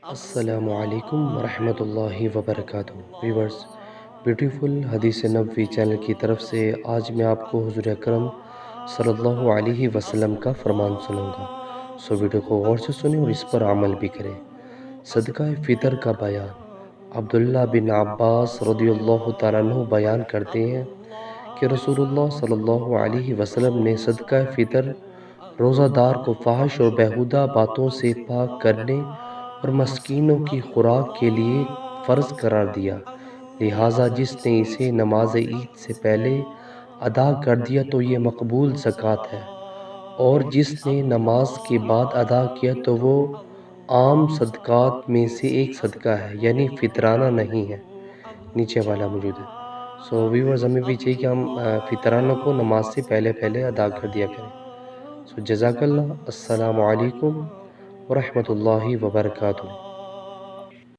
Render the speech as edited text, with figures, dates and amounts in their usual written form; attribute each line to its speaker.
Speaker 1: السلام علیکم ورحمۃ اللہ وبرکاتہ ویورز، بیوٹیفل حدیث نبوی چینل کی طرف سے آج میں آپ کو حضور اکرم صلی اللہ علیہ وسلم کا فرمان سنوں گا۔ سو ویڈیو کو غور سے سنیں اور اس پر عمل بھی کریں۔ صدقہ فطر کا بیان۔ عبداللہ بن عباس رضی اللہ تعالیٰ عنہ بیان کرتے ہیں کہ رسول اللہ صلی اللہ علیہ وسلم نے صدقہ فطر روزہ دار کو فحش اور بیہودہ باتوں سے پاک کرنے اور مسکینوں کی خوراک کے لیے فرض قرار دیا، لہٰذا جس نے اسے نماز عید سے پہلے ادا کر دیا تو یہ مقبول زکوٰۃ ہے، اور جس نے نماز کے بعد ادا کیا تو وہ عام صدقات میں سے ایک صدقہ ہے، یعنی فطرانہ نہیں ہے۔ نیچے والا موجود ہے۔ سو ویورز، ہمیں بھی چاہیے کہ ہم فطرانہ کو نماز سے پہلے ادا کر دیا کریں۔ سو جزاک اللہ۔ السلام علیکم ورحمۃ اللہ وبرکاتہ۔